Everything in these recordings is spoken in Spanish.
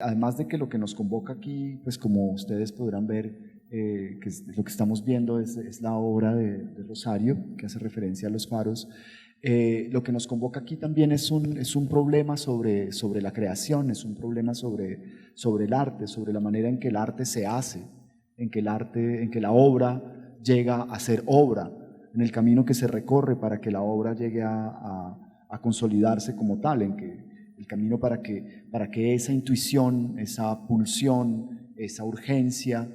Además de que lo que nos convoca aquí, pues como ustedes podrán ver, lo que estamos viendo es la obra de Rosario, que hace referencia a los faros. Lo que nos convoca aquí también es un problema sobre la creación, es un problema sobre el arte, sobre la manera en que el arte se hace, en que la obra llega a ser obra, en el camino que se recorre para que la obra llegue a consolidarse como tal, en que el camino para que esa intuición, esa pulsión, esa urgencia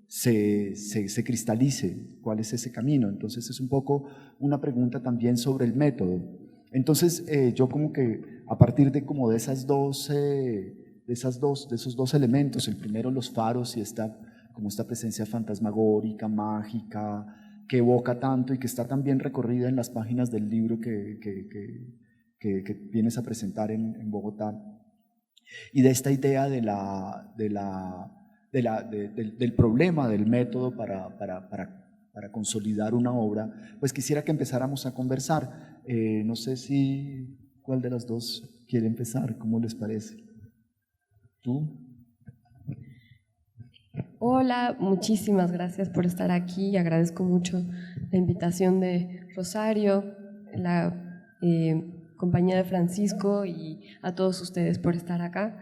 se cristalice. ¿Cuál es ese camino? Entonces es un poco una pregunta también sobre el método. Entonces yo como que a partir de como de esos dos elementos, el primero los faros y como esta presencia fantasmagórica, mágica, que evoca tanto y que está tan bien recorrida en las páginas del libro que vienes a presentar en Bogotá, y de esta idea del problema del método para consolidar una obra, pues quisiera que empezáramos a conversar. No sé cuál de las dos quiere empezar, ¿cómo les parece? ¿Tú? Hola, muchísimas gracias por estar aquí. Agradezco mucho la invitación de Rosario, la compañía de Francisco y a todos ustedes por estar acá.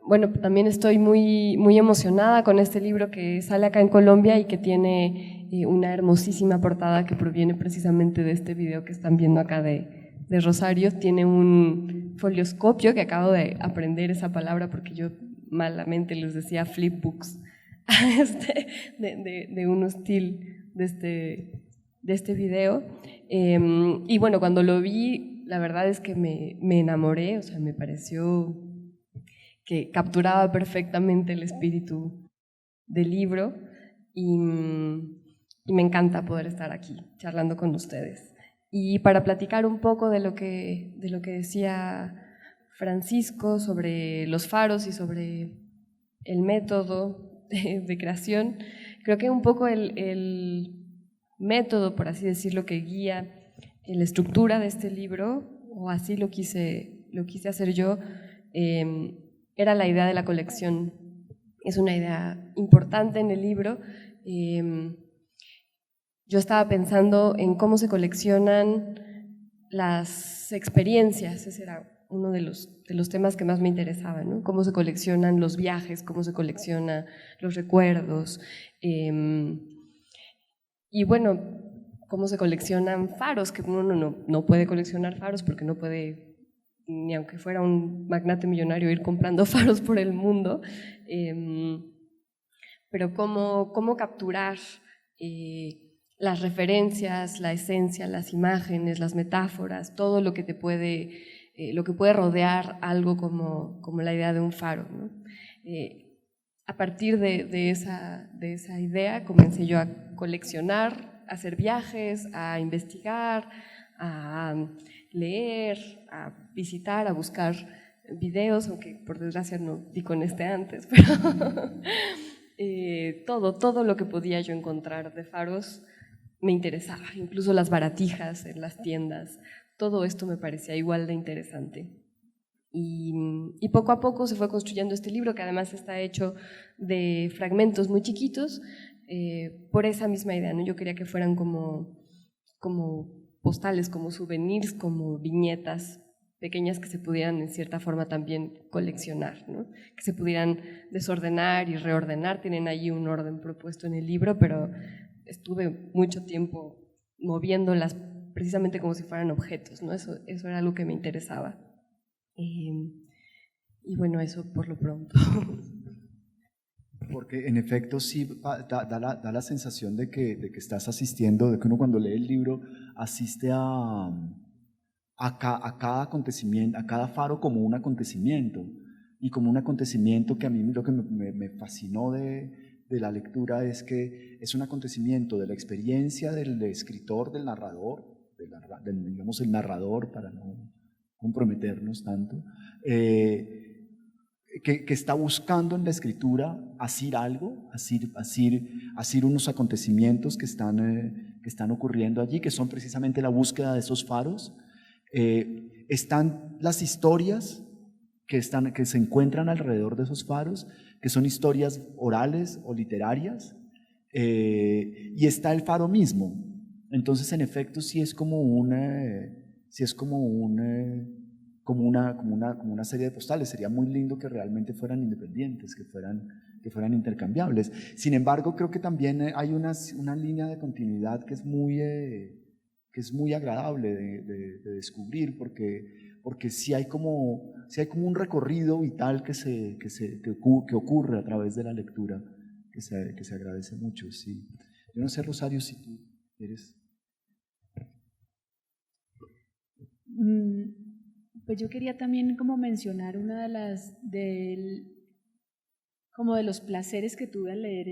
Bueno, también estoy muy, muy emocionada con este libro que sale acá en Colombia y que tiene una hermosísima portada que proviene precisamente de este video que están viendo acá de Rosario. Tiene un folioscopio, que acabo de aprender esa palabra porque yo malamente les decía flipbooks, de un hostil de este video. Y bueno, cuando lo vi, la verdad es que me enamoré, o sea, me pareció que capturaba perfectamente el espíritu del libro y me encanta poder estar aquí charlando con ustedes. Y para platicar un poco de lo que decía Francisco sobre los faros y sobre el método de creación, creo que un poco el método, por así decirlo, que guía la estructura de este libro, o así lo quise hacer yo, era la idea de la colección. Es una idea importante en el libro. Yo estaba pensando en cómo se coleccionan las experiencias. Ese era uno de los temas que más me interesaba, ¿no? Cómo se coleccionan los viajes, cómo se coleccionan los recuerdos. Y bueno, cómo se coleccionan faros, que uno no puede coleccionar faros porque no puede, ni aunque fuera un magnate millonario, ir comprando faros por el mundo. Pero cómo capturar las referencias, la esencia, las imágenes, las metáforas, todo lo que te puede, lo que puede rodear algo como la idea de un faro, ¿no? A partir de esa idea comencé yo a coleccionar, a hacer viajes, a investigar, a leer, a visitar, a buscar videos, aunque por desgracia no di con este antes, pero todo lo que podía yo encontrar de faros me interesaba, incluso las baratijas en las tiendas, todo esto me parecía igual de interesante. Y poco a poco se fue construyendo este libro, que además está hecho de fragmentos muy chiquitos, por esa misma idea, ¿no? Yo quería que fueran como postales, como souvenirs, como viñetas pequeñas que se pudieran en cierta forma también coleccionar, ¿no? Que se pudieran desordenar y reordenar. Tienen ahí un orden propuesto en el libro, pero estuve mucho tiempo moviéndolas precisamente como si fueran objetos, ¿no? Eso era algo que me interesaba. Y bueno, eso por lo pronto. Porque en efecto sí da la sensación de que estás asistiendo, de que uno cuando lee el libro asiste a cada acontecimiento, a cada faro como un acontecimiento, y como un acontecimiento que a mí lo que me fascinó de la lectura es que es un acontecimiento de la experiencia del escritor, del narrador, digamos el narrador para no comprometernos tanto, que está buscando en la escritura asir algo, asir unos acontecimientos que están ocurriendo allí, que son precisamente la búsqueda de esos faros. están las historias que se encuentran alrededor de esos faros, que son historias orales o literarias, y está el faro mismo. Entonces, en efecto, sí es como una serie de postales. Sería muy lindo que realmente fueran independientes, que fueran intercambiables. Sin embargo, creo que también hay una línea de continuidad que es muy agradable de descubrir, porque sí hay como un recorrido vital que ocurre a través de la lectura, que se agradece mucho. Sí. Yo no sé, Rosario, si tú eres... Pues yo quería también como mencionar una como de los placeres que tuve al leer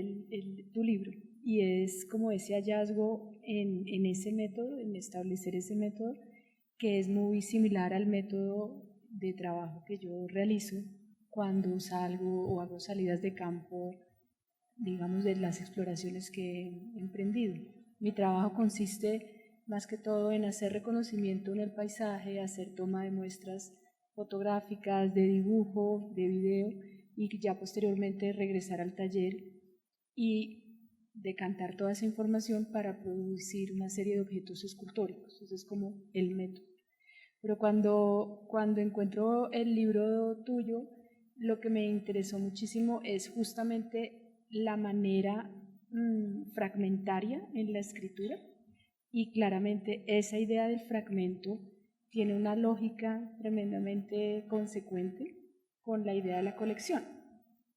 tu libro, y es como ese hallazgo en ese método, en establecer ese método, que es muy similar al método de trabajo que yo realizo cuando salgo o hago salidas de campo, digamos, de las exploraciones que he emprendido. Mi trabajo consiste más que todo en hacer reconocimiento en el paisaje, hacer toma de muestras fotográficas, de dibujo, de video, y ya posteriormente regresar al taller y decantar toda esa información para producir una serie de objetos escultóricos. Eso es como el método. Pero cuando encuentro el libro tuyo, lo que me interesó muchísimo es justamente la manera fragmentaria en la escritura. Y claramente esa idea del fragmento tiene una lógica tremendamente consecuente con la idea de la colección,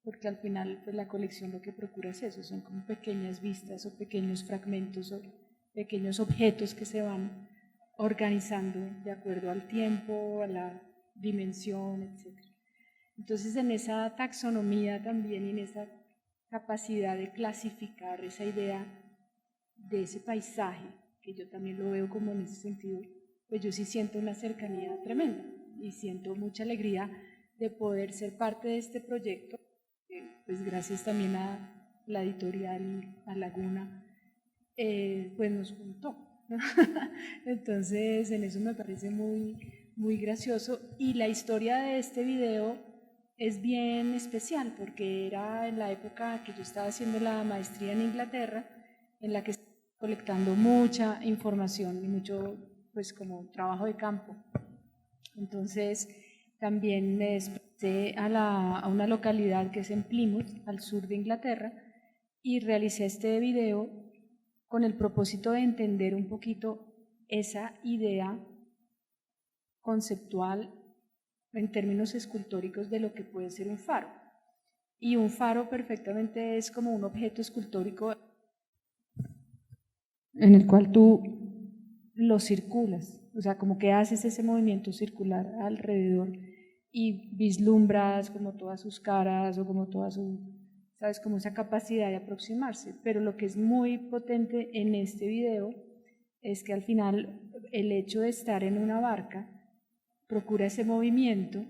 porque al final pues, la colección lo que procura es eso, son como pequeñas vistas o pequeños fragmentos o pequeños objetos que se van organizando de acuerdo al tiempo, a la dimensión, etc. Entonces en esa taxonomía también y en esa capacidad de clasificar esa idea de ese paisaje, que yo también lo veo como en ese sentido, pues yo sí siento una cercanía tremenda y siento mucha alegría de poder ser parte de este proyecto, pues gracias también a la editorial y a Laguna, pues nos juntó, ¿no? Entonces en eso me parece muy, muy gracioso, y la historia de este video es bien especial porque era en la época que yo estaba haciendo la maestría en Inglaterra, en la que colectando mucha información y mucho, pues como trabajo de campo. Entonces también me desplacé a una localidad que es en Plymouth, al sur de Inglaterra, y realicé este video con el propósito de entender un poquito esa idea conceptual en términos escultóricos de lo que puede ser un faro. Y un faro perfectamente es como un objeto escultórico en el cual tú lo circulas, o sea, como que haces ese movimiento circular alrededor y vislumbras como todas sus caras o como toda sabes, como esa capacidad de aproximarse. Pero lo que es muy potente en este video es que al final el hecho de estar en una barca procura ese movimiento,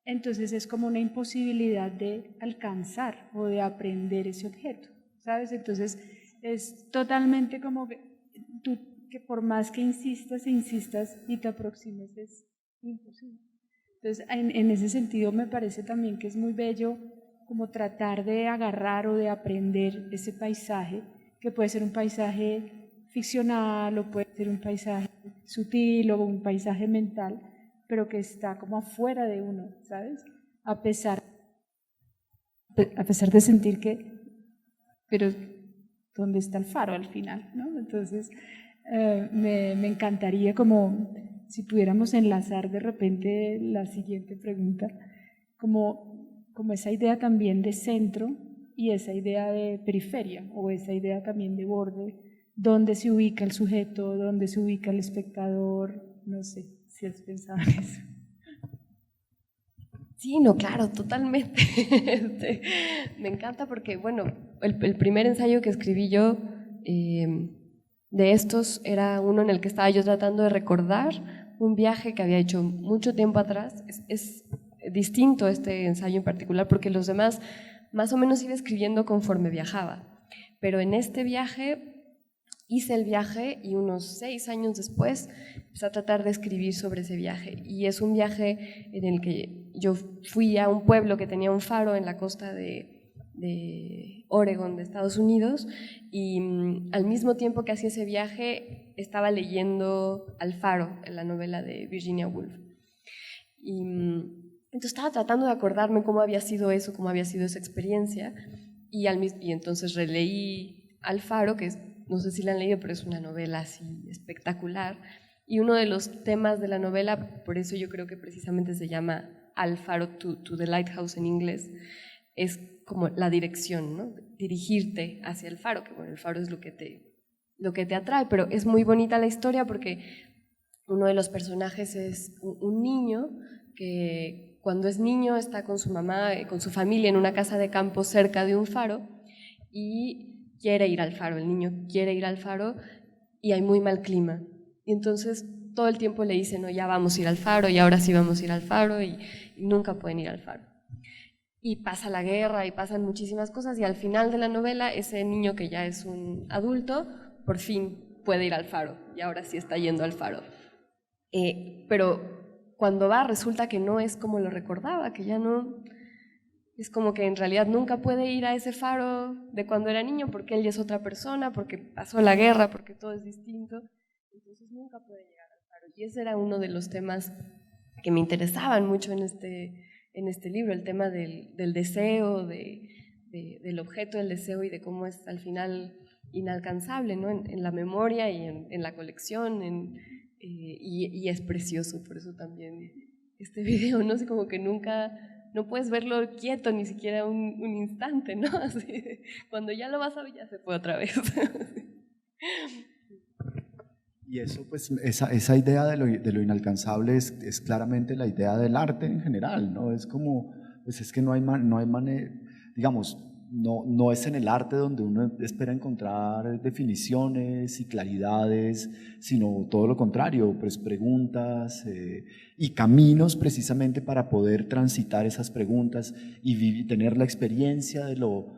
entonces es como una imposibilidad de alcanzar o de aprender ese objeto, ¿sabes? Entonces es totalmente como que tú, que por más que insistas y te aproximes, es imposible. Entonces, en ese sentido me parece también que es muy bello como tratar de agarrar o de aprender ese paisaje, que puede ser un paisaje ficcional o puede ser un paisaje sutil o un paisaje mental, pero que está como afuera de uno, ¿sabes? A pesar de sentir que, pero ¿dónde está el faro al final? ¿No? Entonces, me encantaría como si pudiéramos enlazar de repente la siguiente pregunta, como esa idea también de centro y esa idea de periferia o esa idea también de borde, dónde se ubica el sujeto, dónde se ubica el espectador, no sé si has pensado en eso. Sí, no, claro, totalmente. Me encanta porque, bueno, el primer ensayo que escribí yo de estos era uno en el que estaba yo tratando de recordar un viaje que había hecho mucho tiempo atrás. Es distinto este ensayo en particular porque los demás más o menos iba escribiendo conforme viajaba, pero en este viaje hice el viaje y unos 6 años después empecé a tratar de escribir sobre ese viaje. Y es un viaje en el que yo fui a un pueblo que tenía un faro en la costa de Oregon, de Estados Unidos, y al mismo tiempo que hacía ese viaje estaba leyendo Al faro, la novela de Virginia Woolf. Y entonces estaba tratando de acordarme cómo había sido eso, cómo había sido esa experiencia, y entonces releí Al faro, que no sé si la han leído, pero es una novela así espectacular, y uno de los temas de la novela, por eso yo creo que precisamente se llama Al faro, to the lighthouse en inglés, es como la dirección, ¿no? Dirigirte hacia el faro, que bueno, el faro es lo que te atrae, pero es muy bonita la historia porque uno de los personajes es un niño que cuando es niño está con su mamá, con su familia en una casa de campo cerca de un faro y quiere ir al faro, el niño quiere ir al faro y hay muy mal clima. Y entonces todo el tiempo le dicen, no, ya vamos a ir al faro y ahora sí vamos a ir al faro y nunca pueden ir al faro. Y pasa la guerra y pasan muchísimas cosas y al final de la novela ese niño que ya es un adulto por fin puede ir al faro y ahora sí está yendo al faro. Pero cuando va resulta que no es como lo recordaba, que ya no, es como que en realidad nunca puede ir a ese faro de cuando era niño porque él ya es otra persona, porque pasó la guerra, porque todo es distinto, entonces nunca puede llegar al faro. Y ese era uno de los temas que me interesaban mucho en este libro, el tema del deseo, del objeto del deseo y de cómo es al final inalcanzable, ¿no? En la memoria y en la colección, y es precioso, por eso también este video, ¿no? Así como que nunca, no puedes verlo quieto ni siquiera un instante, ¿no? Así, cuando ya lo vas a ver ya se fue otra vez. Y eso, pues, esa idea de lo inalcanzable es claramente la idea del arte en general, ¿no? Es como, pues es que no hay manera, digamos, no es en el arte donde uno espera encontrar definiciones y claridades, sino todo lo contrario, pues preguntas y caminos precisamente para poder transitar esas preguntas y tener la experiencia de lo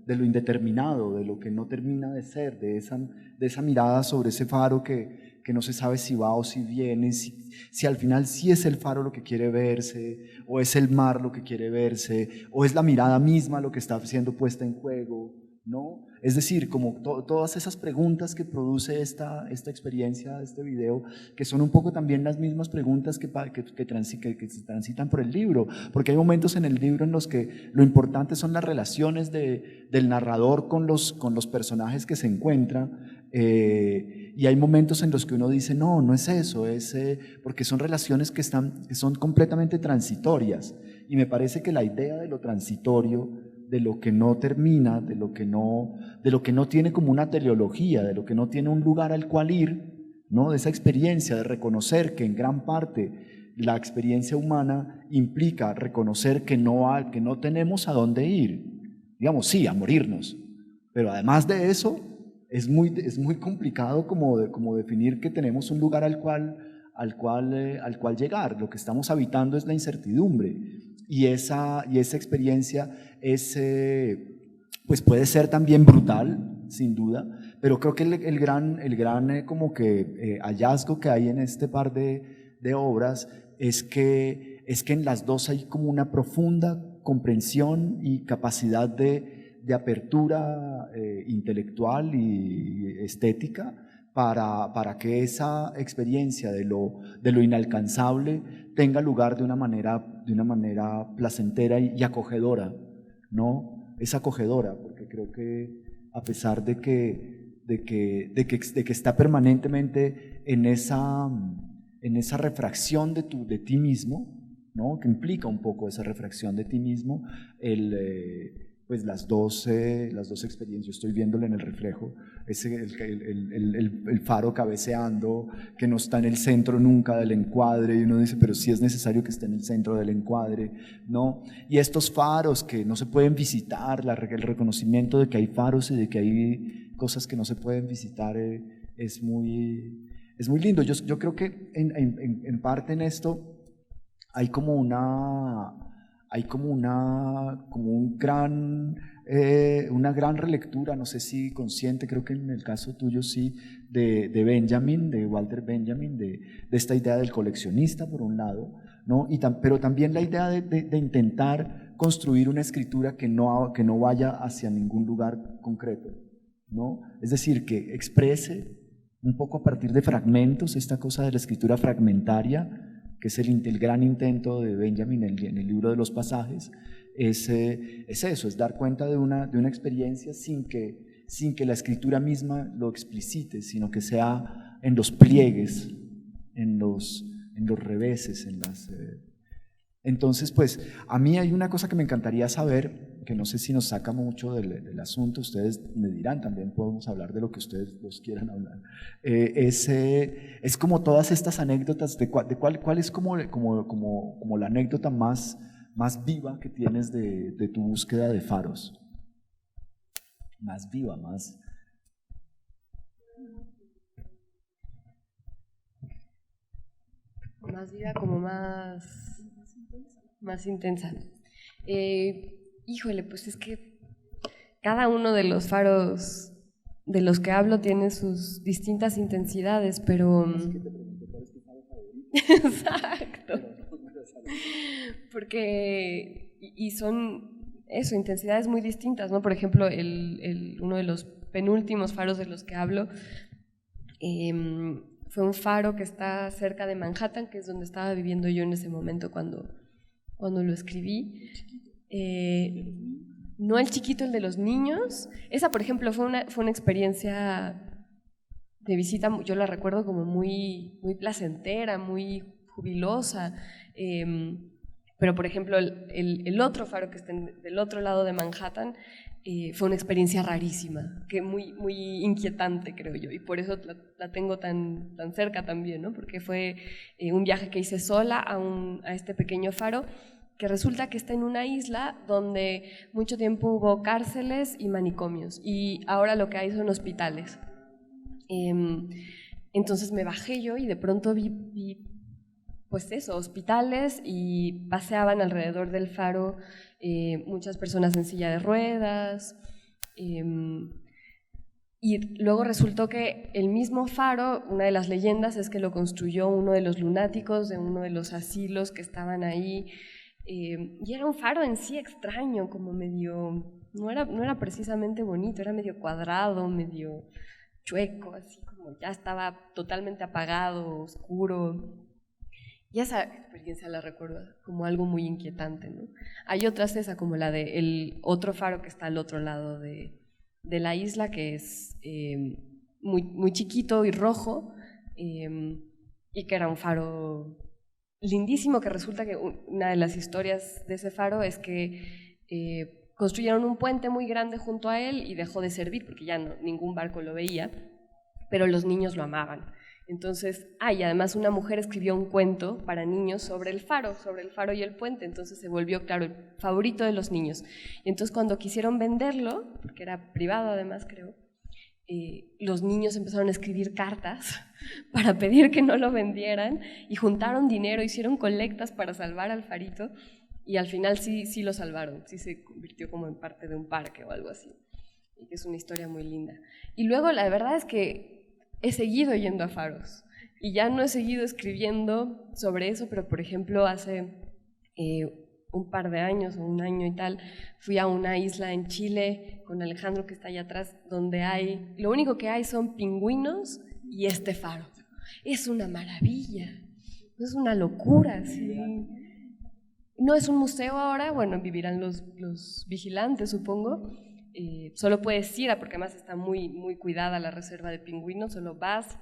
indeterminado, de lo que no termina de ser, de esa mirada sobre ese faro que no se sabe si va o si viene, si al final sí es el faro lo que quiere verse, o es el mar lo que quiere verse, o es la mirada misma lo que está siendo puesta en juego, ¿no? Es decir, como todas esas preguntas que produce esta experiencia, este video, que son un poco también las mismas preguntas que se transitan por el libro, porque hay momentos en el libro en los que lo importante son las relaciones del narrador con los personajes que se encuentran, y hay momentos en los que uno dice, no es eso, porque son relaciones que son completamente transitorias, y me parece que la idea de lo transitorio, de lo que no termina, de lo que no tiene como una teleología, de lo que no tiene un lugar al cual ir, ¿no? De esa experiencia de reconocer que en gran parte la experiencia humana implica reconocer que no tenemos a dónde ir, digamos, sí, a morirnos, pero además de eso es muy complicado como definir que tenemos un lugar al cual llegar. Lo que estamos habitando es la incertidumbre. Y esa experiencia pues puede ser también brutal, sin duda, pero creo que el gran como que hallazgo que hay en este par de obras es que en las dos hay como una profunda comprensión y capacidad de apertura intelectual y estética para que esa experiencia de lo inalcanzable tenga lugar de una manera placentera y acogedora, ¿no? Es acogedora, porque creo que a pesar de que está permanentemente en esa refracción de ti mismo, ¿no? Que implica un poco esa refracción de ti mismo, pues las dos experiencias. Yo estoy viéndole en el reflejo, el faro cabeceando, que no está en el centro nunca del encuadre, y uno dice, pero sí es necesario que esté en el centro del encuadre, ¿no? Y estos faros que no se pueden visitar, el reconocimiento de que hay faros y de que hay cosas que no se pueden visitar, es muy lindo. Yo creo que en parte en esto hay como hay como una gran relectura, no sé si consciente, creo que en el caso tuyo sí, de Benjamin, de Walter Benjamin, de esta idea del coleccionista por un lado, ¿no? Pero también la idea de intentar construir una escritura que no vaya hacia ningún lugar concreto, ¿no? Es decir, que exprese un poco a partir de fragmentos, esta cosa de la escritura fragmentaria, que es el gran intento de Benjamin en el libro de los pasajes, es eso, es dar cuenta de una experiencia sin que la escritura misma lo explicite, sino que sea en los pliegues, en los reveses, Entonces, pues, a mí hay una cosa que me encantaría saber, que no sé si nos saca mucho del asunto, ustedes me dirán, también podemos hablar de lo que ustedes los quieran hablar, es como todas estas anécdotas, cuál es como la anécdota más viva que tienes de tu búsqueda de faros, más viva, más... Más viva, como más intensa. Híjole, pues es que cada uno de los faros de los que hablo tiene sus distintas intensidades, pero... Exacto. Porque, y son eso, intensidades muy distintas, ¿no? Por ejemplo, uno de los penúltimos faros de los que hablo fue un faro que está cerca de Manhattan, que es donde estaba viviendo yo en ese momento cuando lo escribí. No el chiquito, el de los niños. Esa, por ejemplo, fue una experiencia de visita, yo la recuerdo como muy, muy placentera, muy jubilosa. Pero, por ejemplo, el otro faro que está del otro lado de Manhattan fue una experiencia rarísima, que muy, muy inquietante, creo yo, y por eso la tengo tan cerca también, ¿no? Porque fue un viaje que hice sola a este pequeño faro, que resulta que está en una isla donde mucho tiempo hubo cárceles y manicomios, y ahora lo que hay son hospitales. Entonces me bajé yo y de pronto vi pues eso, hospitales, y paseaban alrededor del faro muchas personas en silla de ruedas, y luego resultó que el mismo faro, una de las leyendas es que lo construyó uno de los lunáticos de uno de los asilos que estaban ahí, y era un faro en sí extraño, como medio, no era precisamente bonito, era medio cuadrado, medio chueco, así como ya estaba totalmente apagado, oscuro. Y esa experiencia la recuerdo como algo muy inquietante, ¿no? Hay otras, esa como la del otro faro que está al otro lado de la isla, que es muy, muy chiquito y rojo, y que era un faro lindísimo, que resulta que una de las historias de ese faro es que construyeron un puente muy grande junto a él y dejó de servir porque ya ningún barco lo veía, pero los niños lo amaban. Entonces, y además una mujer escribió un cuento para niños sobre el faro y el puente, entonces se volvió, claro, el favorito de los niños. Y entonces cuando quisieron venderlo, porque era privado además, creo, los niños empezaron a escribir cartas para pedir que no lo vendieran y juntaron dinero, hicieron colectas para salvar al farito, y al final sí lo salvaron, sí se convirtió como en parte de un parque o algo así, y que es una historia muy linda. Y luego la verdad es que he seguido yendo a faros y ya no he seguido escribiendo sobre eso, pero por ejemplo hace un par de años o un año y tal, fui a una isla en Chile con Alejandro, que está allá atrás, donde lo único que hay son pingüinos y este faro. Es una maravilla, es una locura, ¿sí? No es un museo ahora, bueno, vivirán los vigilantes, supongo. Solo puedes ir, porque además está muy, muy cuidada la reserva de pingüinos, solo vas,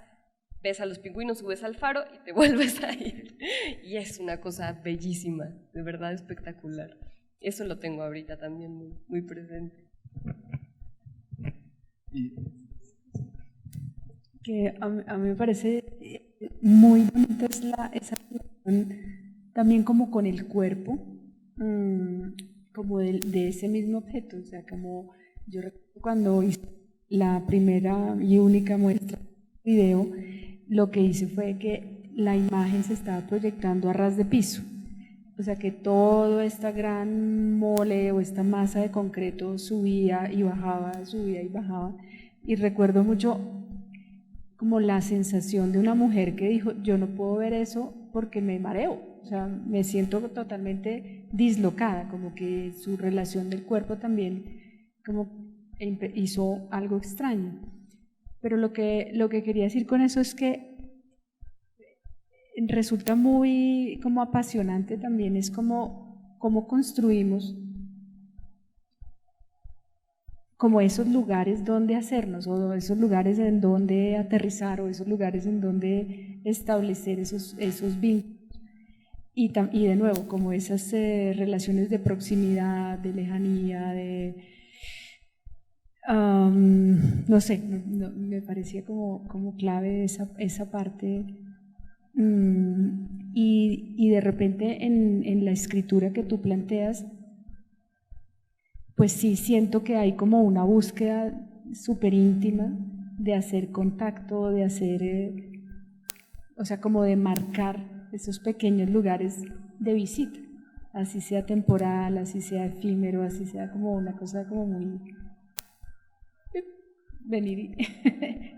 ves a los pingüinos, subes al faro y te vuelves a ir. Y es una cosa bellísima, de verdad espectacular. Eso lo tengo ahorita también muy, muy presente. Que a mí me parece muy bonita esa relación también como con el cuerpo, como de ese mismo objeto, o sea, como yo recuerdo cuando hice la primera y única muestra de video, lo que hice fue que la imagen se estaba proyectando a ras de piso O sea, que toda esta gran mole o esta masa de concreto subía y bajaba, subía y bajaba. Y recuerdo mucho como la sensación de una mujer que dijo, yo no puedo ver eso porque me mareo, o sea, me siento totalmente dislocada, como que su relación del cuerpo también como hizo algo extraño. Pero lo que quería decir con eso es que resulta muy como apasionante también, es como cómo construimos como esos lugares donde hacernos, o esos lugares en donde aterrizar, o esos lugares en donde establecer esos vínculos. Y de nuevo, como esas relaciones de proximidad, de lejanía, no sé, me parecía como clave esa parte. Y de repente en la escritura que tú planteas, pues sí siento que hay como una búsqueda súper íntima de hacer contacto, de hacer, o sea, como de marcar esos pequeños lugares de visita, así sea temporal, así sea efímero, así sea como una cosa como muy venir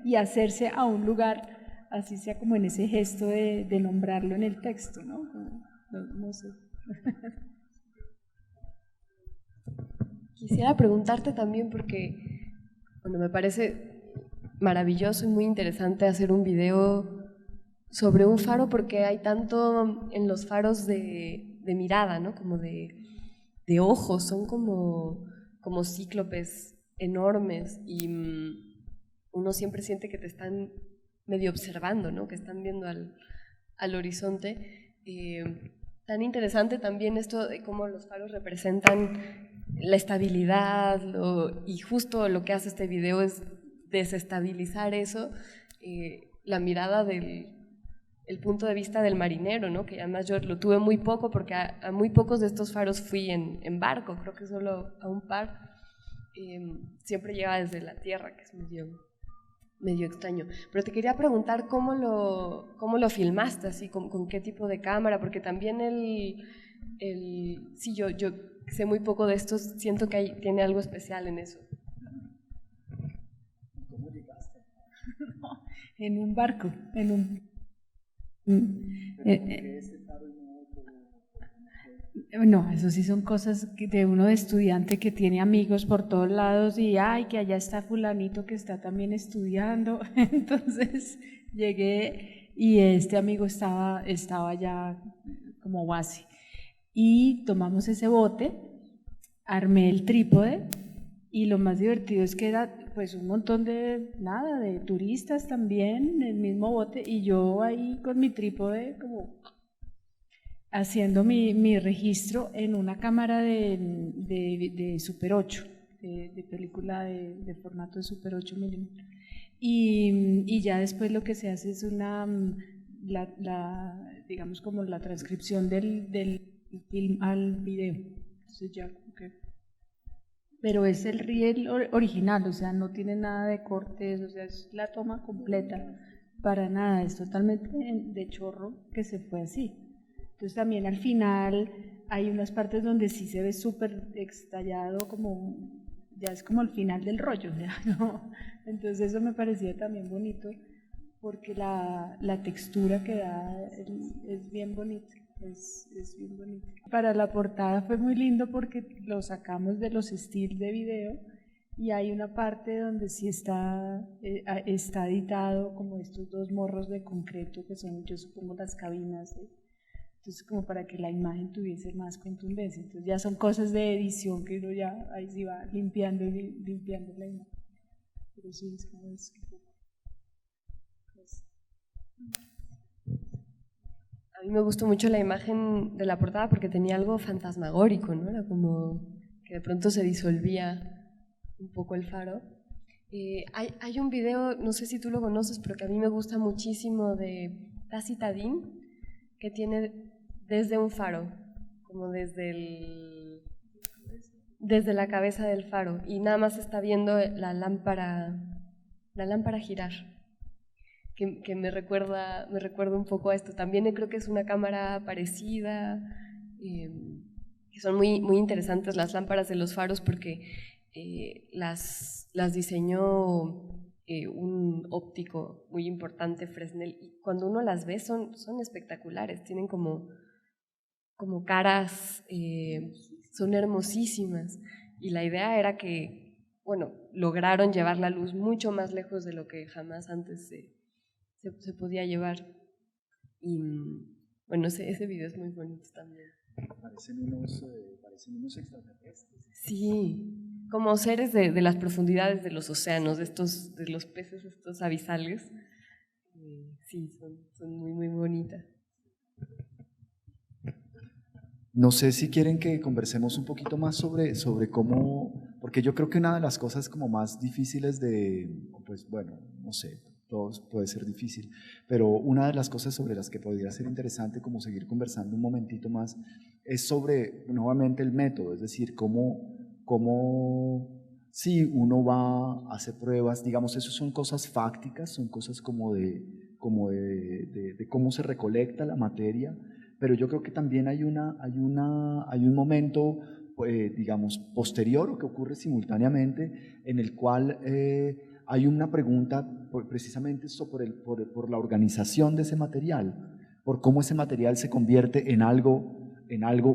y hacerse a un lugar, así sea como en ese gesto de nombrarlo en el texto, ¿no? No sé. Quisiera preguntarte también porque, bueno, me parece maravilloso y muy interesante hacer un video sobre un faro porque hay tanto en los faros de mirada, ¿no? Como de ojos, son como cíclopes enormes y uno siempre siente que te están medio observando, ¿no? Que están viendo al horizonte. Tan interesante también esto de cómo los faros representan la estabilidad y justo lo que hace este video es desestabilizar eso, la mirada el punto de vista del marinero, ¿no? Que además yo lo tuve muy poco porque a muy pocos de estos faros fui en barco, creo que solo a un par. Siempre llegaba desde la tierra, que es medio extraño. Pero te quería preguntar cómo lo filmaste, así, con qué tipo de cámara, porque también sí, yo sé muy poco de esto, siento que tiene algo especial en eso. ¿Cómo llegaste? No, en un barco, en un... No, eso sí son cosas de uno de estudiante que tiene amigos por todos lados y ay, que allá está fulanito que está también estudiando. Entonces llegué y este amigo estaba ya como base. Y tomamos ese bote, armé el trípode y lo más divertido es que era pues un montón de turistas también en el mismo bote y yo ahí con mi trípode como haciendo mi registro en una cámara de Super 8, de película de formato de Super 8 milímetros. Y ya después lo que se hace es digamos como la transcripción del film al video. Entonces ya pero es el reel original, o sea, no tiene nada de cortes, o sea, es la toma completa, para nada, es totalmente de chorro que se fue así. Entonces también al final hay unas partes donde sí se ve súper estallado, como ya es como el final del rollo, ¿ya? ¿No? Entonces eso me parecía también bonito porque la textura que da es bien bonita. Es bien bonito. Para la portada fue muy lindo porque lo sacamos de los estilos de video y hay una parte donde sí está editado como estos dos morros de concreto que son, yo supongo, las cabinas, entonces como para que la imagen tuviese más contundencia. Entonces ya son cosas de edición que uno ya ahí sí va limpiando la imagen. Pero sí es como es un poco. A mí me gustó mucho la imagen de la portada porque tenía algo fantasmagórico, ¿no? Era como que de pronto se disolvía un poco el faro. Hay un video, no sé si tú lo conoces, pero que a mí me gusta muchísimo de Tassi Tadin, que tiene desde un faro, como desde la cabeza del faro, y nada más está viendo la lámpara girar. Que me recuerda un poco a esto. También creo que es una cámara parecida, que son muy, muy interesantes las lámparas de los faros porque las diseñó un óptico muy importante, Fresnel, y cuando uno las ve son espectaculares, tienen como caras, son hermosísimas, y la idea era que, bueno, lograron llevar la luz mucho más lejos de lo que jamás antes se podía llevar, y bueno, ese video es muy bonito también. Parecen unos extraterrestres. Sí, como seres de las profundidades de los océanos, de los peces estos abisales. Sí, son muy, muy bonitas. No sé si quieren que conversemos un poquito más sobre cómo, porque yo creo que una de las cosas como más difíciles pues bueno, no sé, todo puede ser difícil, pero una de las cosas sobre las que podría ser interesante como seguir conversando un momentito más es sobre nuevamente el método, es decir, cómo si uno va a hacer pruebas, digamos, eso son cosas fácticas, son cosas como de cómo se recolecta la materia, pero yo creo que también hay un momento, digamos, posterior o que ocurre simultáneamente en el cual hay una pregunta precisamente por la organización de ese material, por cómo ese material se convierte en algo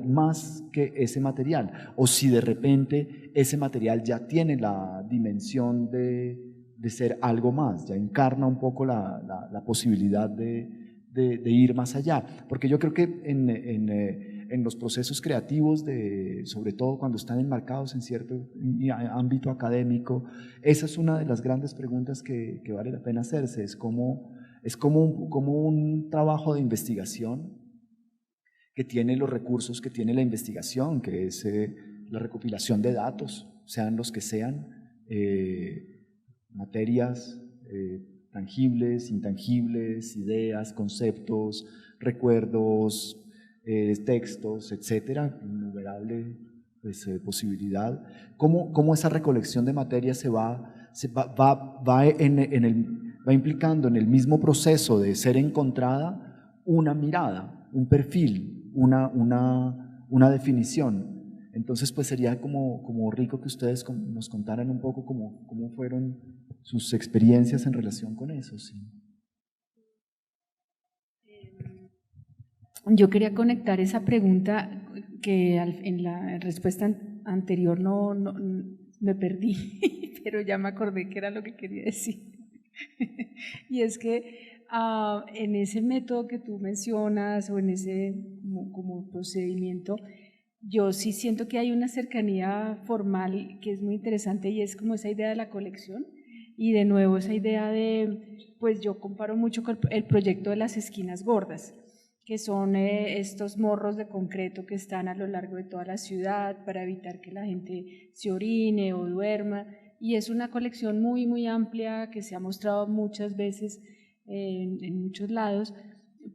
más que ese material, o si de repente ese material ya tiene la dimensión de ser algo más, ya encarna un poco la posibilidad de ir más allá, porque yo creo que en los procesos creativos, sobre todo cuando están enmarcados en cierto ámbito académico, esa es una de las grandes preguntas que vale la pena hacerse, es como un trabajo de investigación que tiene los recursos que tiene la investigación, que es la recopilación de datos, sean los que sean, materias tangibles, intangibles, ideas, conceptos, recuerdos, textos, etcétera, innumerable pues, posibilidad. ¿Cómo esa recolección de materia va implicando en el mismo proceso de ser encontrada una mirada, un perfil, una definición? Entonces, pues sería como rico que ustedes nos contaran un poco cómo fueron sus experiencias en relación con eso. Sí. Yo quería conectar esa pregunta que en la respuesta anterior no me perdí, pero ya me acordé que era lo que quería decir. Y es que en ese método que tú mencionas o en ese como procedimiento, yo sí siento que hay una cercanía formal que es muy interesante y es como esa idea de la colección y de nuevo esa idea pues yo comparo mucho con el proyecto de las esquinas gordas, que son estos morros de concreto que están a lo largo de toda la ciudad para evitar que la gente se orine o duerma, y es una colección muy, muy amplia que se ha mostrado muchas veces en muchos lados,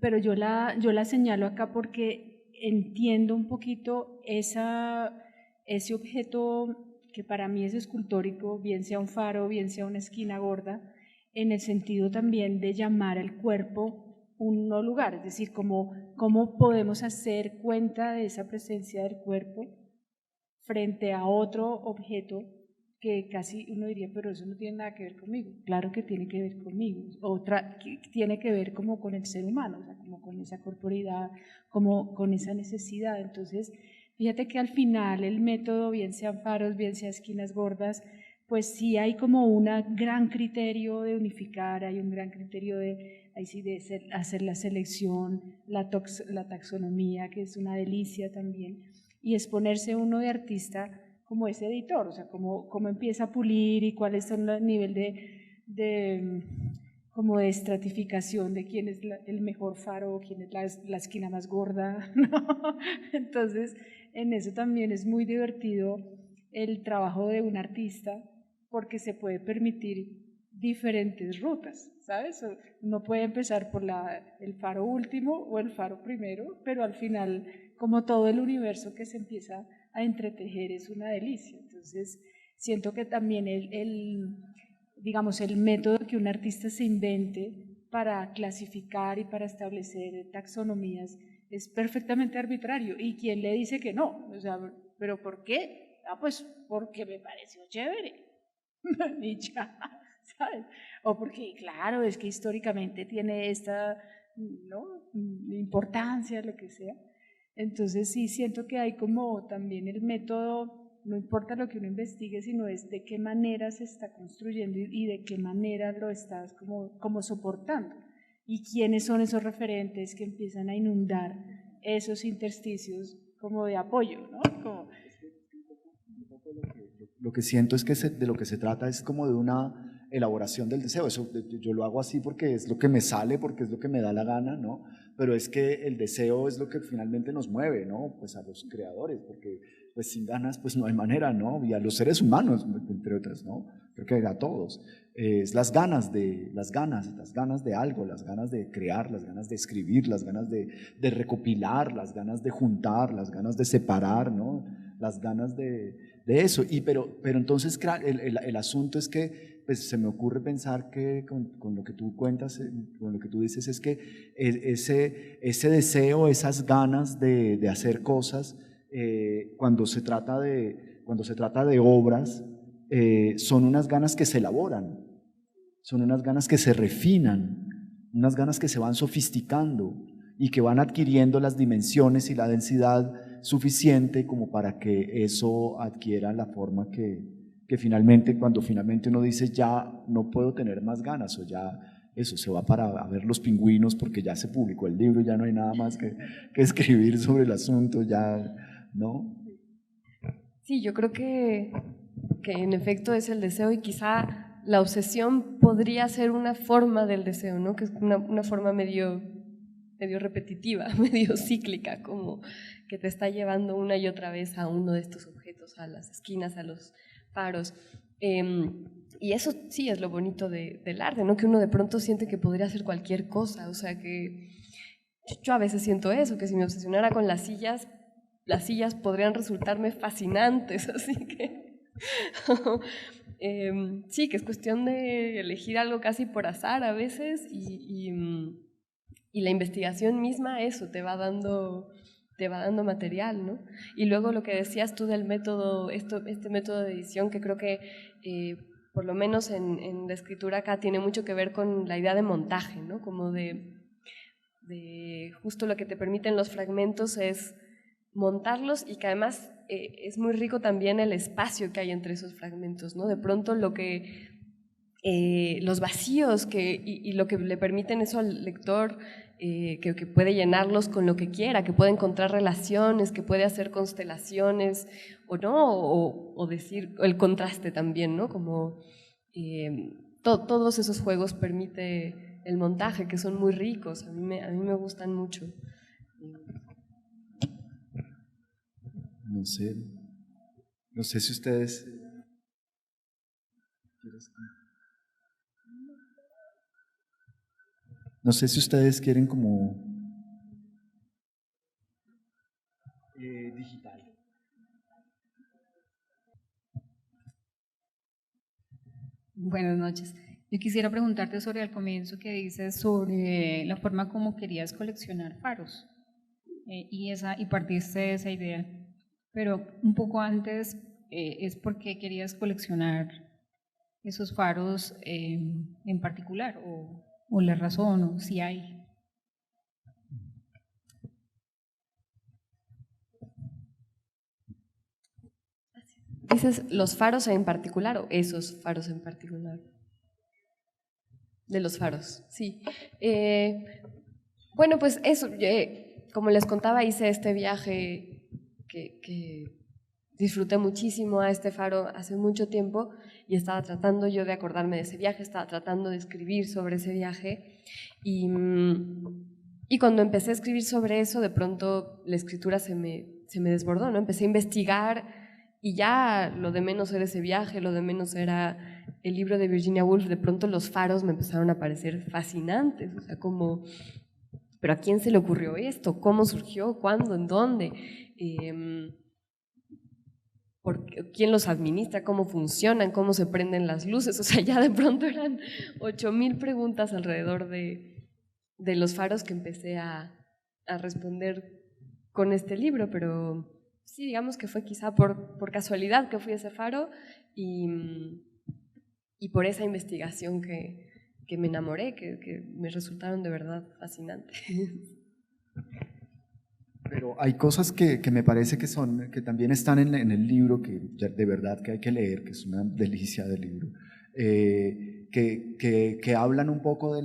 pero yo la señalo acá porque entiendo un poquito ese objeto que para mí es escultórico, bien sea un faro, bien sea una esquina gorda, en el sentido también de llamar al cuerpo un no lugar, es decir, cómo podemos hacer cuenta de esa presencia del cuerpo frente a otro objeto que casi uno diría, pero eso no tiene nada que ver conmigo. Claro que tiene que ver conmigo, que tiene que ver como con el ser humano, o sea, como con esa corporidad, como con esa necesidad. Entonces, fíjate que al final el método, bien sean faros, bien sean esquinas gordas, pues sí hay como un gran criterio de unificar, hay un gran criterio de hacer la selección, la taxonomía, que es una delicia también, y exponerse uno de artista como ese editor, o sea, cómo empieza a pulir y cuáles son los niveles como de estratificación de quién es el mejor faro, quién es la esquina más gorda, ¿no? Entonces, en eso también es muy divertido el trabajo de un artista porque se puede permitir diferentes rutas, ¿sabes? Uno puede empezar por el faro último o el faro primero, pero al final, como todo el universo que se empieza a entretejer es una delicia. Entonces, siento que también digamos, el método que un artista se invente para clasificar y para establecer taxonomías es perfectamente arbitrario. ¿Y quién le dice que no? O sea, ¿pero por qué? Ah, pues porque me pareció chévere. Y ya, ¿sabes? O porque, claro, es que históricamente tiene esta, ¿no?, importancia, lo que sea. Entonces sí siento que hay como también el método, no importa lo que uno investigue, sino es de qué manera se está construyendo y de qué manera lo estás como soportando. Y quiénes son esos referentes que empiezan a inundar esos intersticios como de apoyo, ¿no? Como, lo que siento es que de lo que se trata es como de una elaboración del deseo. Eso, yo lo hago así porque es lo que me sale, porque es lo que me da la gana, ¿no? Pero es que el deseo es lo que finalmente nos mueve, ¿no? Pues a los creadores, porque pues sin ganas pues no hay manera, ¿no? Y a los seres humanos, entre otras, ¿no? Creo que a todos. Es las ganas de algo, las ganas de crear, las ganas de escribir, las ganas de recopilar, las ganas de juntar, las ganas de separar, ¿no? Las ganas de eso. Pero entonces el asunto es que pues, se me ocurre pensar que con lo que tú cuentas, con lo que tú dices, es que ese deseo, esas ganas de hacer cosas, cuando se trata de obras, son unas ganas que se elaboran, son unas ganas que se refinan, unas ganas que se van sofisticando y que van adquiriendo las dimensiones y la densidad suficiente como para que eso adquiera la forma que finalmente, cuando finalmente uno dice ya no puedo tener más ganas, o ya eso se va para ver los pingüinos porque ya se publicó el libro, ya no hay nada más que escribir sobre el asunto, ya, ¿no? Sí, yo creo que en efecto es el deseo, y quizá la obsesión podría ser una forma del deseo, ¿no? Que es una forma medio repetitiva, medio cíclica, como que te está llevando una y otra vez a uno de estos objetos, a las esquinas, a los faros. Y eso sí es lo bonito del arte, ¿no? Que uno de pronto siente que podría hacer cualquier cosa. O sea, que yo a veces siento eso, que si me obsesionara con las sillas podrían resultarme fascinantes, así que sí, que es cuestión de elegir algo casi por azar a veces, y la investigación misma eso te va dando material, ¿no? Y luego lo que decías tú del método, este método de edición, que creo que por lo menos en la escritura acá tiene mucho que ver con la idea de montaje, ¿no? Como de justo lo que te permiten los fragmentos es montarlos, y que además es muy rico también el espacio que hay entre esos fragmentos, ¿no? De pronto los vacíos y lo que le permiten eso al lector, que puede llenarlos con lo que quiera, que puede encontrar relaciones, que puede hacer constelaciones o no, o decir el contraste también, ¿no? Como todos esos juegos permite el montaje, que son muy ricos, a mí me gustan mucho. No sé si ustedes... No sé si ustedes quieren como digital. Buenas noches. Yo quisiera preguntarte sobre el comienzo que dices sobre la forma como querías coleccionar faros y partiste de esa idea. Pero un poco antes, ¿es porque querías coleccionar esos faros en particular, o la razón, o si hay? ¿Dices los faros en particular o esos faros en particular? De los faros, sí. Bueno, pues eso, como les contaba, hice este viaje que disfruté muchísimo a este faro hace mucho tiempo, y estaba tratando yo de acordarme de ese viaje, estaba tratando de escribir sobre ese viaje, y cuando empecé a escribir sobre eso, de pronto la escritura se me desbordó, ¿no? Empecé a investigar, y ya lo de menos era ese viaje, lo de menos era el libro de Virginia Woolf. De pronto los faros me empezaron a parecer fascinantes, o sea, como, ¿pero a quién se le ocurrió esto? ¿Cómo surgió? ¿Cuándo? ¿En dónde? ¿Quién los administra? ¿Cómo funcionan? ¿Cómo se prenden las luces? O sea, ya de pronto eran 8,000 preguntas alrededor de los faros que empecé a a responder con este libro, pero sí, digamos que fue quizá por casualidad que fui a ese faro y por esa investigación que me enamoré, que me resultaron de verdad fascinantes. Pero hay cosas que me parece que también están en el libro, que de verdad que hay que leer, que es una delicia del libro, que hablan un poco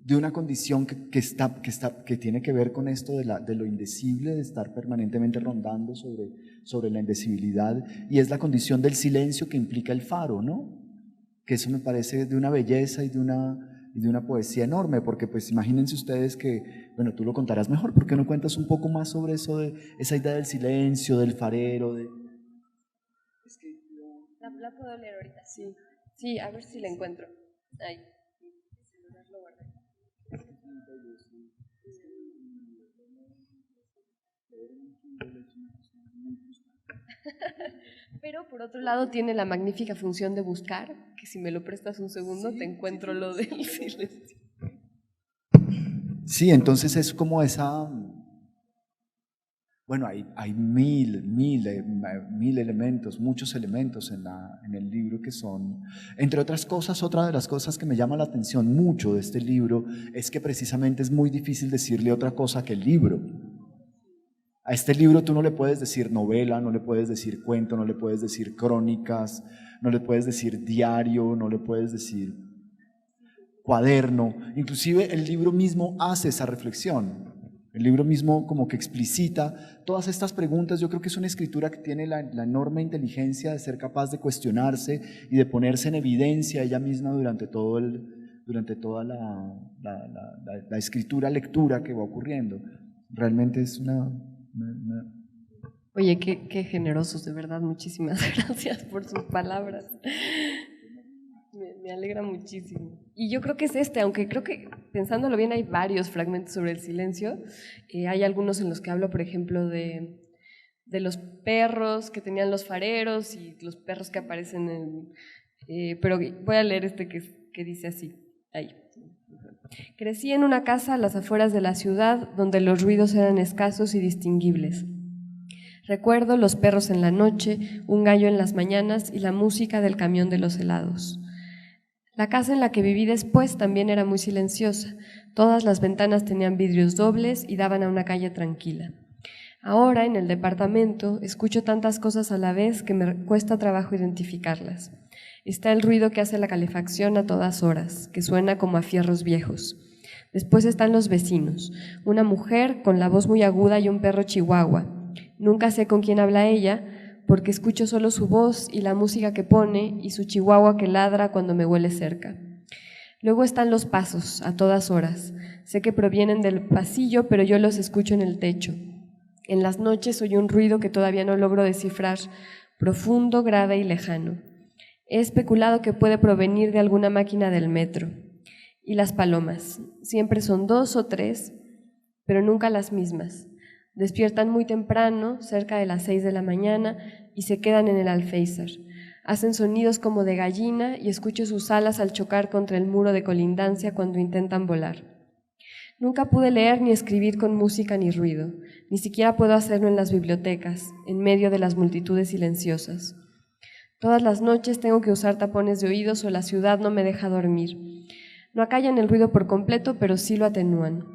de una condición que tiene que ver con esto de lo indecible, de estar permanentemente rondando sobre la indecibilidad, y es la condición del silencio que implica el faro, ¿no? Que eso me parece de una belleza y de una poesía enorme, porque pues imagínense ustedes que, bueno, tú lo contarás mejor, ¿por qué no cuentas un poco más sobre eso, de esa idea del silencio, del farero? Es que la puedo leer ahorita, sí. Sí, a ver si la encuentro. Ahí. Pero por otro lado tiene la magnífica función de buscar, que si me lo prestas un segundo te encuentro lo del silencio. Sí, entonces es como esa, bueno, hay mil elementos, muchos elementos en el libro que son, entre otras cosas, otra de las cosas que me llama la atención mucho de este libro es que precisamente es muy difícil decirle otra cosa que el libro. A este libro tú no le puedes decir novela, no le puedes decir cuento, no le puedes decir crónicas, no le puedes decir diario, no le puedes decir cuaderno. Inclusive el libro mismo hace esa reflexión. El libro mismo como que explicita todas estas preguntas. Yo creo que es una escritura que tiene la enorme inteligencia de ser capaz de cuestionarse y de ponerse en evidencia ella misma durante toda la escritura, lectura que va ocurriendo. Realmente es una... Oye, qué generosos, de verdad, muchísimas gracias por sus palabras. Me alegra muchísimo. Y yo creo que es aunque creo que pensándolo bien hay varios fragmentos sobre el silencio. Hay algunos en los que hablo, por ejemplo, de los perros que tenían los fareros y los perros que aparecen pero voy a leer que dice así, ahí. Crecí en una casa a las afueras de la ciudad donde los ruidos eran escasos y distinguibles. Recuerdo los perros en la noche, un gallo en las mañanas y la música del camión de los helados. La casa en la que viví después también era muy silenciosa. Todas las ventanas tenían vidrios dobles y daban a una calle tranquila. Ahora, en el departamento, escucho tantas cosas a la vez que me cuesta trabajo identificarlas. Está el ruido que hace la calefacción a todas horas, que suena como a fierros viejos. Después están los vecinos, una mujer con la voz muy aguda y un perro chihuahua. Nunca sé con quién habla ella, porque escucho solo su voz y la música que pone y su chihuahua que ladra cuando me huele cerca. Luego están los pasos, a todas horas. Sé que provienen del pasillo, pero yo los escucho en el techo. En las noches oye un ruido que todavía no logro descifrar, profundo, grave y lejano. He especulado que puede provenir de alguna máquina del metro. Y las palomas, siempre son 2 o 3, pero nunca las mismas. Despiertan muy temprano, cerca de las 6 de la mañana, y se quedan en el alféizar. Hacen sonidos como de gallina y escucho sus alas al chocar contra el muro de colindancia cuando intentan volar. Nunca pude leer ni escribir con música ni ruido, ni siquiera puedo hacerlo en las bibliotecas, en medio de las multitudes silenciosas. Todas las noches tengo que usar tapones de oídos o la ciudad no me deja dormir. No acallan el ruido por completo, pero sí lo atenúan.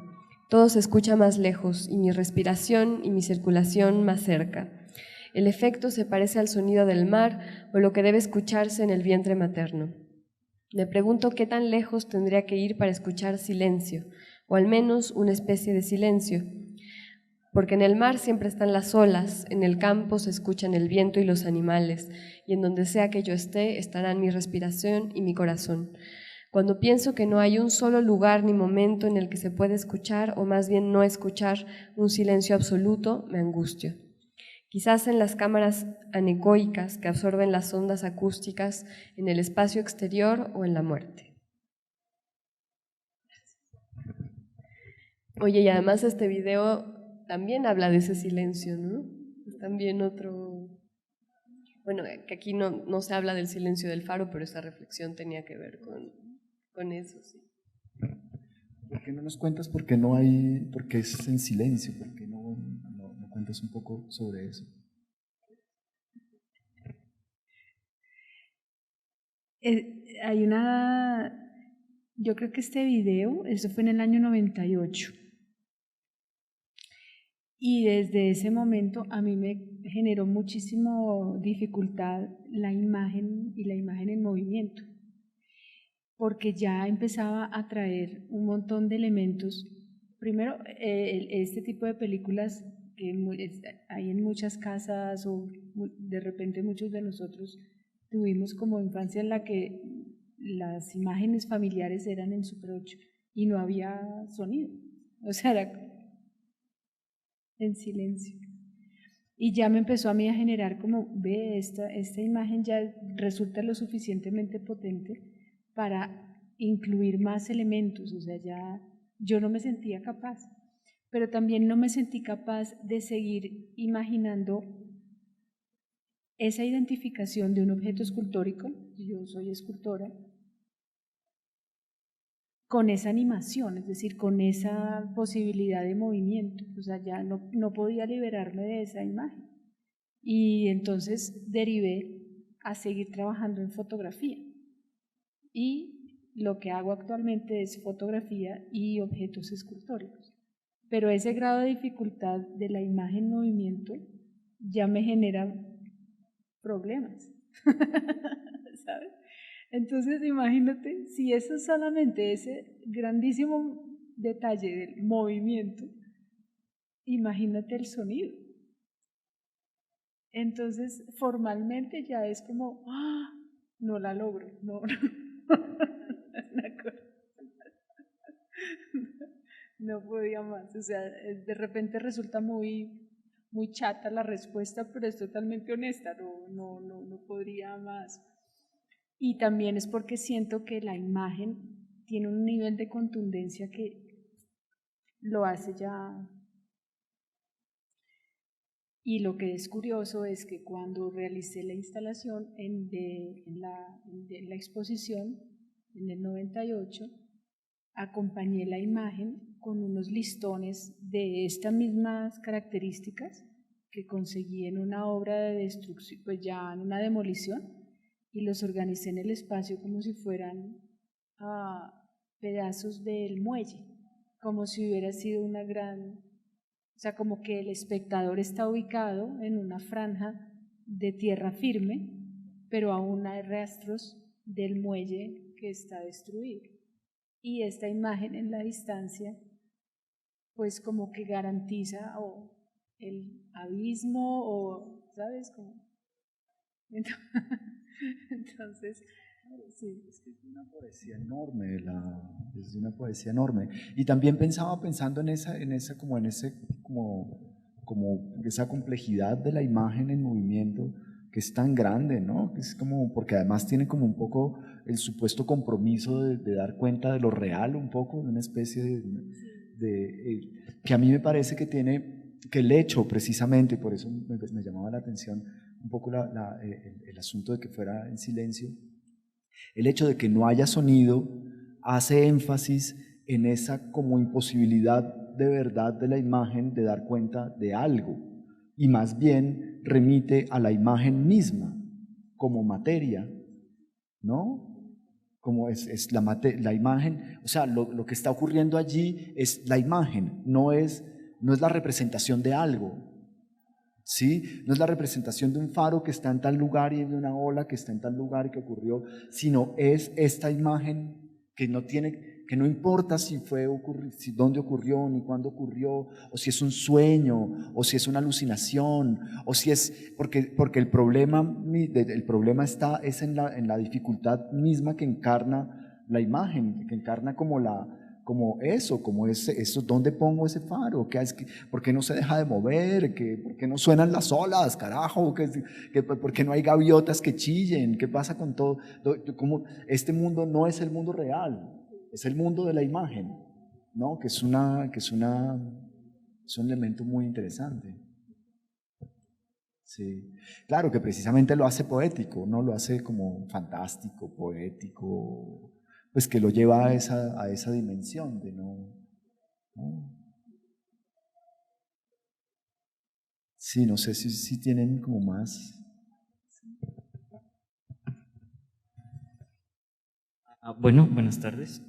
Todo se escucha más lejos y mi respiración y mi circulación más cerca. El efecto se parece al sonido del mar o lo que debe escucharse en el vientre materno. Me pregunto qué tan lejos tendría que ir para escuchar silencio, o al menos una especie de silencio, porque en el mar siempre están las olas, en el campo se escuchan el viento y los animales, y en donde sea que yo esté estarán mi respiración y mi corazón. Cuando pienso que no hay un solo lugar ni momento en el que se puede escuchar, o más bien no escuchar, un silencio absoluto, me angustio. Quizás en las cámaras anecoicas que absorben las ondas acústicas, en el espacio exterior o en la muerte. Oye, y además este video también habla de ese silencio, ¿no? Es también otro... Bueno, que aquí no se habla del silencio del faro, pero esa reflexión tenía que ver con eso, sí. ¿Por qué no nos cuentas por qué no hay, por qué es en silencio? ¿Por qué no cuentas un poco sobre eso? Hay yo creo que este video, eso fue en el año 98. Y desde ese momento a mí me generó muchísimo dificultad la imagen y la imagen en movimiento, porque ya empezaba a traer un montón de elementos. Primero, este tipo de películas que hay en muchas casas o de repente muchos de nosotros tuvimos como infancia en la que las imágenes familiares eran en Super 8 y no había sonido, o sea, era en silencio. Y ya me empezó a mí a generar como, ve, esta imagen ya resulta lo suficientemente potente para incluir más elementos, o sea, ya yo no me sentía capaz, pero también no me sentí capaz de seguir imaginando esa identificación de un objeto escultórico, yo soy escultora, con esa animación, es decir, con esa posibilidad de movimiento, o sea, ya no podía liberarme de esa imagen. Y entonces derivé a seguir trabajando en fotografía. Y lo que hago actualmente es fotografía y objetos escultóricos. Pero ese grado de dificultad de la imagen en movimiento ya me genera problemas, ¿sabes? Entonces imagínate, si eso es solamente ese grandísimo detalle del movimiento, imagínate el sonido. Entonces formalmente ya es como, ¡ah! No la logro, no, no podía más. O sea, de repente resulta muy chata la respuesta, pero es totalmente honesta, no podría más. Y también es porque siento que la imagen tiene un nivel de contundencia que lo hace ya. Y lo que es curioso es que cuando realicé la instalación en la exposición en el 98, acompañé la imagen con unos listones de estas mismas características que conseguí en una obra de destrucción, pues ya en una demolición, y los organicé en el espacio como si fueran pedazos del muelle, como si hubiera sido una gran, o sea, como que el espectador está ubicado en una franja de tierra firme, pero aún hay rastros del muelle que está destruido. Y esta imagen en la distancia, pues como que garantiza o el abismo o, ¿sabes? Como, entonces, sí. Es que es una poesía enorme, es una poesía enorme. Y también pensando en esa como esa complejidad de la imagen en movimiento que es tan grande, ¿no? Que es como, porque además tiene como un poco el supuesto compromiso de dar cuenta de lo real, un poco, de una especie que a mí me parece que tiene, que el hecho precisamente, por eso me llamaba la atención un poco el asunto de que fuera en silencio. El hecho de que no haya sonido hace énfasis en esa como imposibilidad de verdad de la imagen de dar cuenta de algo, y más bien remite a la imagen misma como materia, ¿no? Como es la imagen, o sea, lo que está ocurriendo allí es la imagen, no es la representación de algo. ¿Sí? No es la representación de un faro que está en tal lugar y de una ola que está en tal lugar y que ocurrió, sino es esta imagen que no importa si dónde ocurrió, ni cuándo ocurrió, o si es un sueño, o si es una alucinación, o si es, porque el problema es en la dificultad misma que encarna la imagen, que encarna como eso, ¿dónde pongo ese faro? ¿Por qué no se deja de mover? ¿Por qué no suenan las olas, carajo? ¿Por qué no hay gaviotas que chillen? ¿Qué pasa con todo? Este mundo no es el mundo real, es el mundo de la imagen, ¿no? Que es un elemento muy interesante. Sí, claro que precisamente lo hace poético, ¿no? Lo hace como fantástico, poético, pues que lo lleva a esa dimensión de ¿no? Sí, no sé si tienen como más. Bueno, buenas tardes.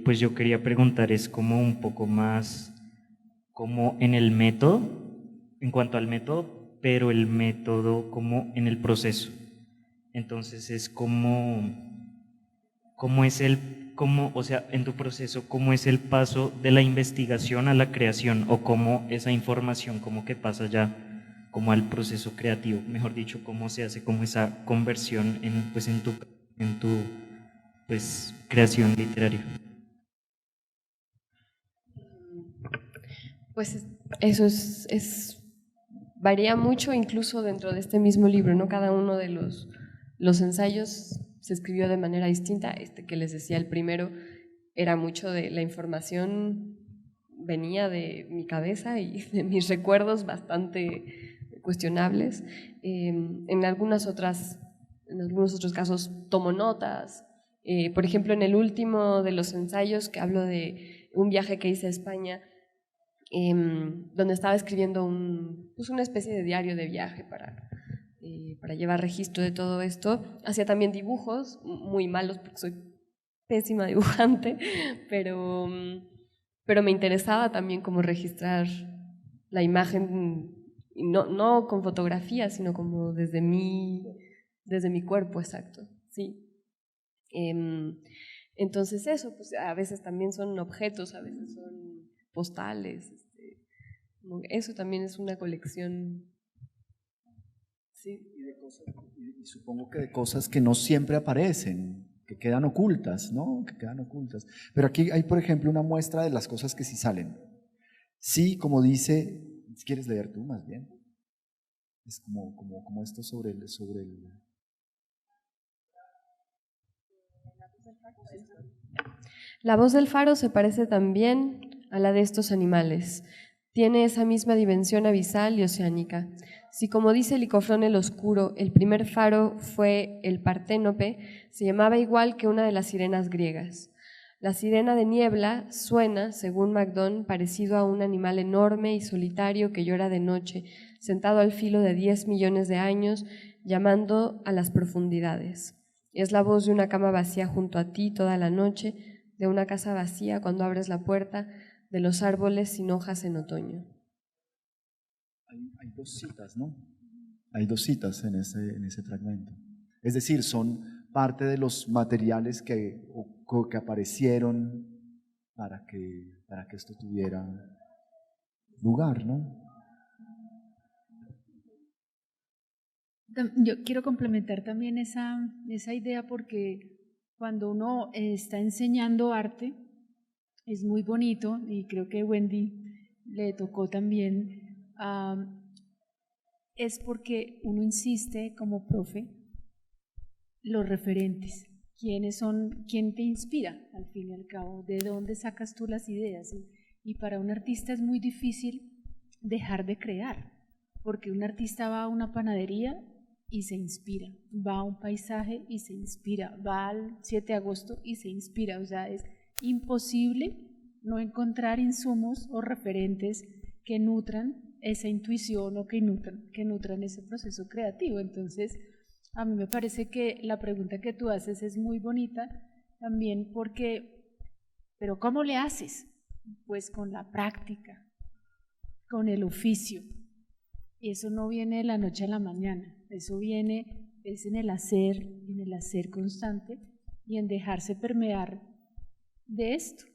Pues yo quería preguntar, es como un poco más como en el método, en cuanto al método, pero el método como en el proceso. Entonces es cómo es o sea, en tu proceso, cómo es el paso de la investigación a la creación, o cómo esa información como que pasa ya como al proceso creativo, mejor dicho, cómo se hace como esa conversión en tu pues creación literaria. Pues eso varía mucho incluso dentro de este mismo libro, ¿no? Cada uno de los ensayos se escribió de manera distinta. Este que les decía, el primero, era mucho de la información, venía de mi cabeza y de mis recuerdos bastante cuestionables. En algunos otros casos tomo notas. Por ejemplo, en el último de los ensayos, que hablo de un viaje que hice a España, donde estaba escribiendo una especie de diario de viaje para llevar registro de todo esto. Hacía también dibujos, muy malos porque soy pésima dibujante, pero me interesaba también como registrar la imagen, no con fotografía, sino como desde mi cuerpo, exacto, sí. Entonces eso, pues a veces también son objetos, a veces son postales, eso también es una colección. Sí. Y supongo que de cosas que no siempre aparecen, que quedan ocultas, ¿no? Que quedan ocultas. Pero aquí hay, por ejemplo, una muestra de las cosas que sí salen. Sí, como dice, ¿quieres leer tú más bien? Es como esto sobre el. La voz del faro se parece también a la de estos animales. Tiene esa misma dimensión abisal y oceánica. Si, como dice Licofrón el Oscuro, el primer faro fue el Parténope, se llamaba igual que una de las sirenas griegas. La sirena de niebla suena, según Magdón, parecido a un animal enorme y solitario que llora de noche, sentado al filo de 10 millones de años, llamando a las profundidades. Es la voz de una cama vacía junto a ti toda la noche, de una casa vacía cuando abres la puerta, de los árboles sin hojas en otoño. Hay dos citas, ¿no? Hay dos citas en ese fragmento. Es decir, son parte de los materiales que aparecieron para que esto tuviera lugar, ¿no? Yo quiero complementar también esa idea, porque cuando uno está enseñando arte es muy bonito, y creo que Wendy le tocó también, es porque uno insiste como profe los referentes. ¿Quién te inspira al fin y al cabo? ¿De dónde sacas tú las ideas? Y para un artista es muy difícil dejar de crear, porque un artista va a una panadería y se inspira, va a un paisaje y se inspira, va al 7 de agosto y se inspira. O sea, es imposible no encontrar insumos o referentes que nutran esa intuición o que nutran ese proceso creativo. Entonces, a mí me parece que la pregunta que tú haces es muy bonita también, porque, ¿pero cómo le haces? Pues con la práctica, con el oficio. Y eso no viene de la noche a la mañana, eso es en el hacer constante y en dejarse permear de esto.